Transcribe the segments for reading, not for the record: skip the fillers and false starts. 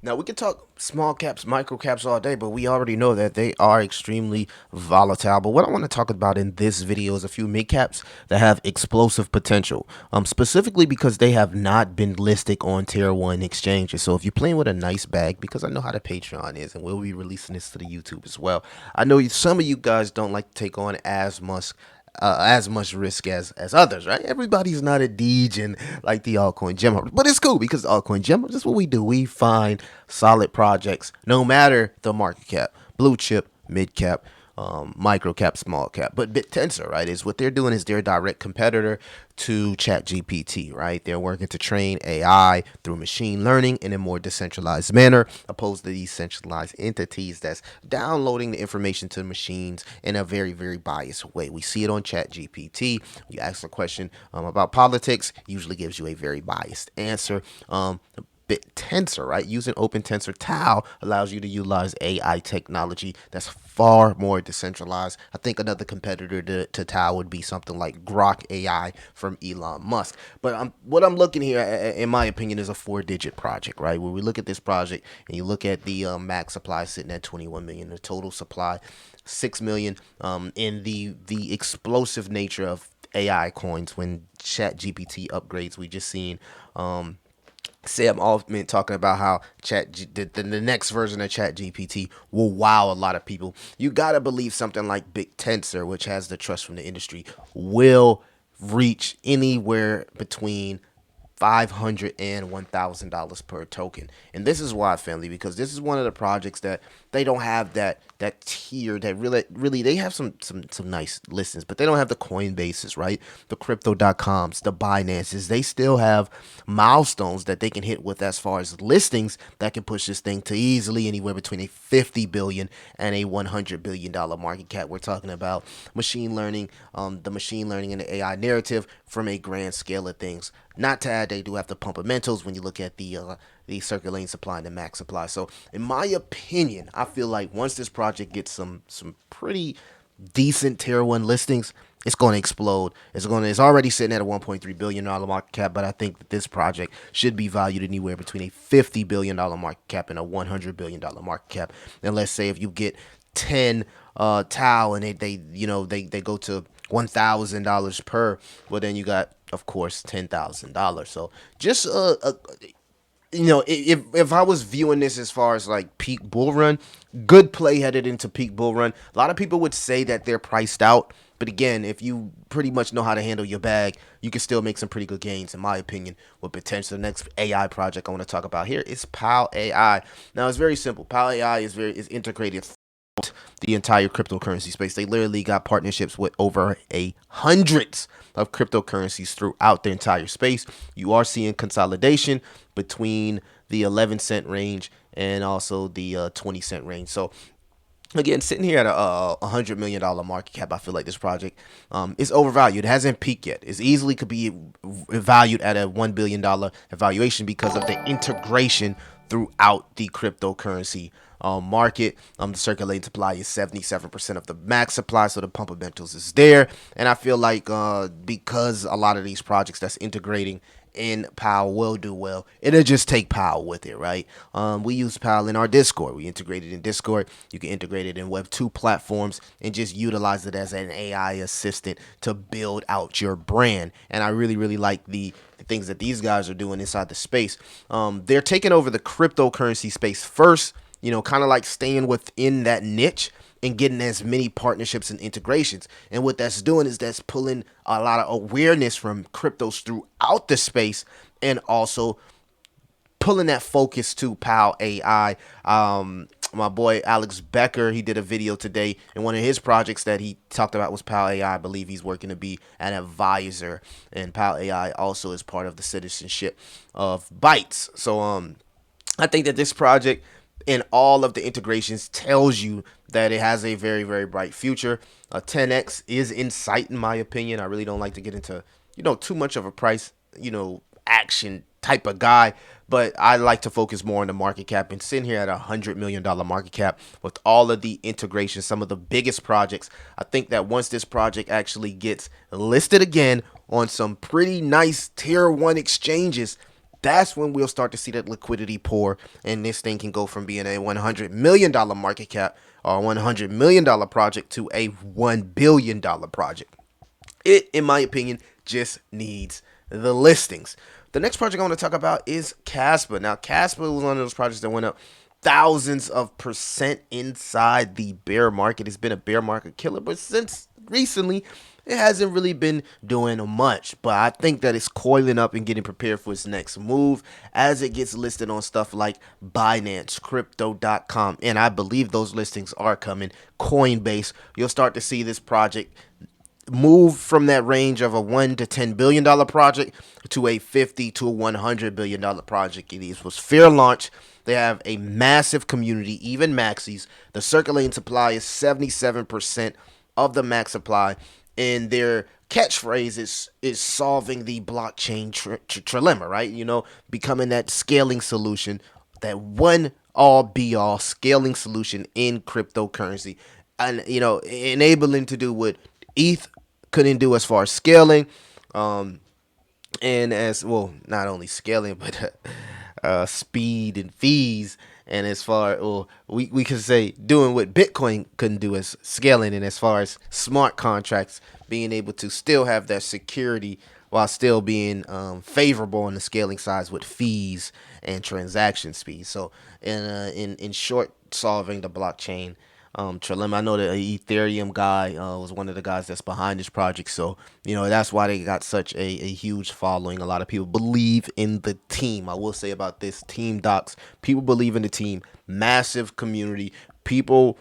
Now we can talk small caps, micro caps all day, but we already know that they are extremely volatile. But what I want to talk about in this video is a few mid caps that have explosive potential, specifically because they have not been listed on tier one exchanges. So if you're playing with a nice bag, because I know how the Patreon is, and we'll be releasing this to the YouTube as well. I know some of you guys don't like to take on as much risk as others, right? Everybody's not a degen like the altcoin gem hunters, but it's cool because altcoin gem hunters, that's what we do. We find solid projects, no matter the market cap, blue chip, mid cap, micro cap, small cap. But tensor, right, is what they're doing is they're a direct competitor to ChatGPT, right? They're working to train AI through machine learning in a more decentralized manner, opposed to these centralized entities that's downloading the information to the machines in a very, very biased way. We see it on ChatGPT. You ask a question about politics, usually gives you a very biased answer. Tensor, right? Using open tensor tau allows you to utilize AI technology that's far more decentralized. I think another competitor to tau would be something like Grok AI from Elon Musk. But what I'm looking here, in my opinion, is a 4-digit project, right? When we look at this project and you look at the max supply sitting at 21 million, the total supply 6 million, in the explosive nature of AI coins when Chat GPT upgrades. We just seen Sam Altman talking about how the next version of Chat GPT will wow a lot of people. You gotta believe something like Big Tensor, which has the trust from the industry, will reach anywhere between $500 and $1,000 per token. And this is why, family, because this is one of the projects that they don't have that tier that really they have some nice listings, but they don't have the Coinbases, right? The crypto.coms, the Binances. They still have milestones that they can hit with as far as listings that can push this thing to easily anywhere between a 50 billion and a $100 billion market cap. We're talking about machine learning, the machine learning and the AI narrative from a grand scale of things. Not to add, they do have the fundamentals when you look at the circulating supply and the max supply. So, in my opinion, I feel like once this project gets some pretty decent tier one listings, it's going to explode. It's already sitting at a $1.3 billion market cap, but I think that this project should be valued anywhere between a $50 billion market cap and a $100 billion market cap. And let's say if you get 10 tau and they go to $1,000 per, well then you got, of course, $10,000. So just if I was viewing this as far as like peak bull run, good play headed into peak bull run. A lot of people would say that they're priced out, but again, if you pretty much know how to handle your bag, you can still make some pretty good gains, in my opinion, with potential. The next AI project I want to talk about here is PAL AI. Now it's very simple. PAL AI is integrated the entire cryptocurrency space. They literally got partnerships with over a hundreds of cryptocurrencies throughout the entire space. You are seeing consolidation between the 11 cent range and also the 20 cent range. So again, sitting here at a $100 million market cap, I feel like this project is overvalued. It hasn't peaked yet. It easily could be valued at a $1 billion valuation because of the integration throughout the cryptocurrency market. The circulating supply is 77% of the max supply, so the fundamentals is there. And I feel like because a lot of these projects that's integrating in PAL will do well, it'll just take PAL with it, right? We use PAL in our Discord. We integrate it in Discord. You can integrate it in Web2 platforms and just utilize it as an AI assistant to build out your brand. And I really, really like the things that these guys are doing inside the space. They're taking over the cryptocurrency space first, kind of like staying within that niche and getting as many partnerships and integrations. And what that's doing is that's pulling a lot of awareness from cryptos throughout the space and also pulling that focus to PAL AI. My boy Alex Becker, he did a video today, and one of his projects that he talked about was PAL AI. I believe he's working to be an advisor, and PAL AI also is part of the citizenship of Bytes. So I think that this project and all of the integrations tells you that it has a very, very bright future. 10x is in sight, in my opinion. I really don't like to get into too much of a price action type of guy, but I like to focus more on the market cap. And sitting here at $100 million market cap with all of the integrations, some of the biggest projects, I think that once this project actually gets listed again on some pretty nice tier one exchanges, that's when we'll start to see that liquidity pour, and this thing can go from being a $100 million market cap or $100 million project to a $1 billion project. It, in my opinion, just needs the listings. The next project I want to talk about is Casper. Now, Casper was one of those projects that went up thousands of percent inside the bear market. It's been a bear market killer, but since recently, it hasn't really been doing much. But I think that it's coiling up and getting prepared for its next move as it gets listed on stuff like Binance, Crypto.com, and I believe those listings are coming. Coinbase, you'll start to see this project move from that range of a $1 to $10 billion project to a $50 to $100 billion project. It was fair launch. They have a massive community, even maxis. The circulating supply is 77% of the max supply, and their catchphrase is solving the blockchain trilemma, right? You know, becoming that scaling solution, that one all be all scaling solution in cryptocurrency, and you know, enabling to do what ETH couldn't do as far as scaling, and as well, not only scaling but speed and fees, and as far, well, we could say doing what Bitcoin couldn't do as scaling, and as far as smart contracts being able to still have that security while still being favorable on the scaling size with fees and transaction speed. So in short, solving the blockchain trilemma. I know that Ethereum guy was one of the guys that's behind this project, so you know that's why they got such a huge following. A lot of people believe in the team. I will say about this team docs, people believe in the team. Massive community. People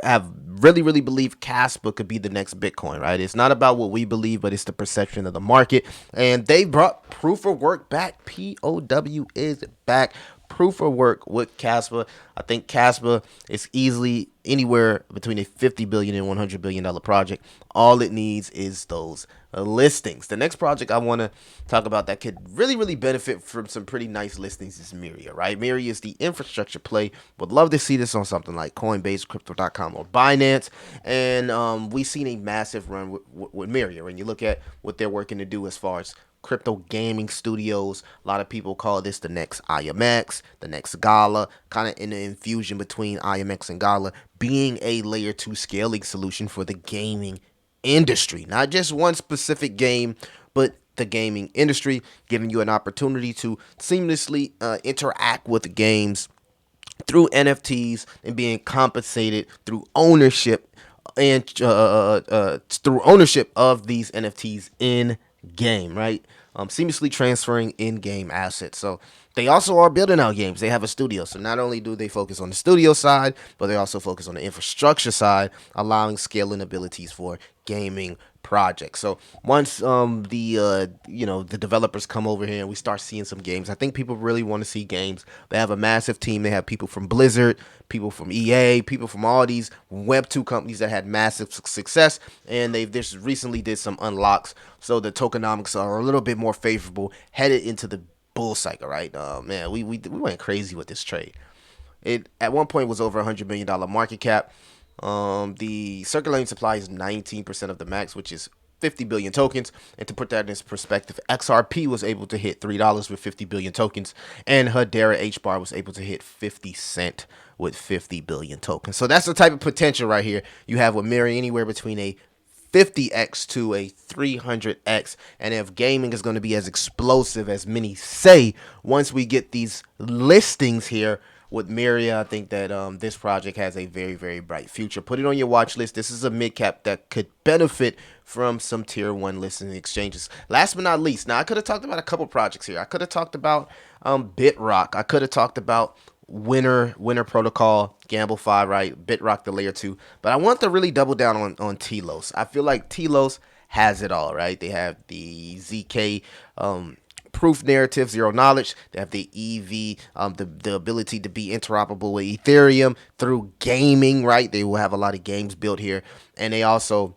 have really believe Casper could be the next Bitcoin, right? It's not about what we believe, but it's the perception of the market. And they brought proof of work back. POW is back. Proof of work with Casper. I think Casper is easily anywhere between a $50 billion and $100 billion project. All it needs is those listings. The next project I want to talk about that could really benefit from some pretty nice listings is Mira, right? Mira is the infrastructure play. Would love to see this on something like Coinbase, Crypto.com, or Binance. And we've seen a massive run with Mira. When you look at what they're working to do as far as crypto gaming studios. A lot of people call this the next IMX, the next Gala, kind of in the infusion between IMX and Gala, being a layer 2 scaling solution for the gaming industry. Not just one specific game, but the gaming industry, giving you an opportunity to seamlessly interact with the games through NFTs and being compensated through ownership and through ownership of these NFTs in game, right? Seamlessly transferring in-game assets. So they also are building out games. They have a studio. So not only do they focus on the studio side, but they also focus on the infrastructure side, allowing scaling abilities for gaming projects. So once the developers come over here and we start seeing some games, I think people really want to see games. They have a massive team. They have people from Blizzard, people from EA, people from all these Web2 companies that had massive success, and they've just recently did some unlocks, so the tokenomics are a little bit more favorable headed into the bull cycle, right? Man, we went crazy with this trade. It at one point was over $100 million market cap. The circulating supply is 19% of the max, which is 50 billion tokens. And to put that in perspective, XRP was able to hit $3 with 50 billion tokens, and Hedera HBAR was able to hit 50 cent with 50 billion tokens. So that's the type of potential right here you have with Mira, anywhere between a 50x to a 300x. And if gaming is going to be as explosive as many say, once we get these listings here with Mira, I think that this project has a very bright future. Put it on your watch list. This is a mid cap that could benefit from some tier 1 listing exchanges. Last but not least, now I could have talked about a couple projects here. I could have talked about BitRock. I could have talked about Winner Protocol, GambleFi, right? BitRock, the layer 2. But I want to really double down on Telos. I feel like Telos has it all, right? They have the ZK proof narrative, zero knowledge. They have the EV, the ability to be interoperable with Ethereum through gaming, right? They will have a lot of games built here. And they also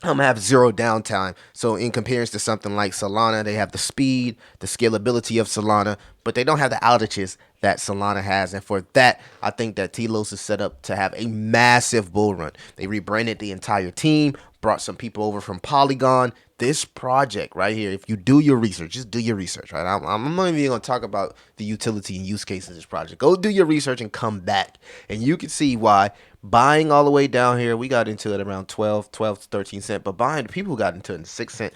have zero downtime. So in comparison to something like Solana, they have the speed, the scalability of Solana, but they don't have the outages that Solana has. And for that, I think that Telos is set up to have a massive bull run. They rebranded the entire team, brought some people over from Polygon. This project right here, if you do your research, just do your research, right? I'm not even going to talk about the utility and use cases of this project. Go do your research and come back, and you can see why buying all the way down here, we got into it around 12 to 13 cents, but buying, the people who got into it in 6 cent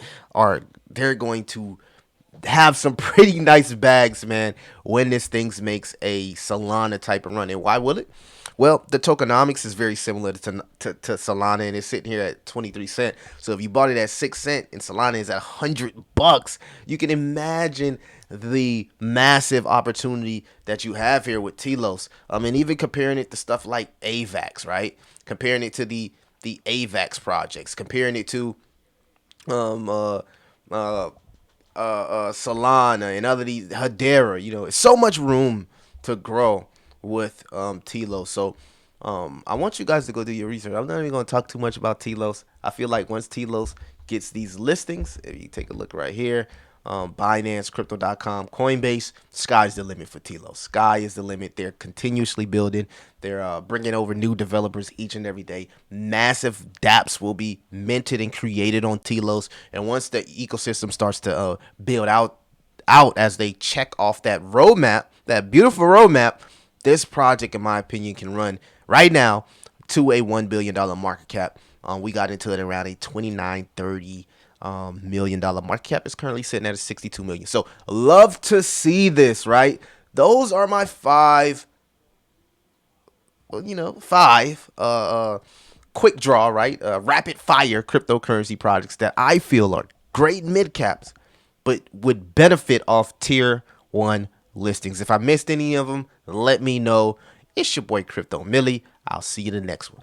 they're going to have some pretty nice bags, man, when this thing makes a Solana type of run. And why will it? Well, the tokenomics is very similar to Solana, and it's sitting here at 23 cents. So if you bought it at 6 cents and Solana is at $100, you can imagine the massive opportunity that you have here with Telos. And even comparing it to stuff like AVAX, right? Comparing it to the AVAX projects, comparing it to um uh uh Solana and other these Hedera. It's so much room to grow with Telos. So I want you guys to go do your research. I'm not even going to talk too much about Telos. I feel like once Telos gets these listings, if you take a look right here, Binance, Crypto.com, Coinbase, sky's the limit for Telos. Sky is the limit. They're continuously building. They're bringing over new developers each and every day. Massive dApps will be minted and created on Telos. And once the ecosystem starts to build out as they check off that roadmap, that beautiful roadmap, this project, in my opinion, can run right now to a $1 billion market cap. We got into it around a 29, 30 $1 million market cap. Is currently sitting at a 62 million. So love to see this, right? Those are my five quick draw, right? Rapid fire cryptocurrency projects that I feel are great mid caps, but would benefit off tier 1 listings. If I missed any of them, let me know. It's your boy Crypto Millie. I'll see you in the next one.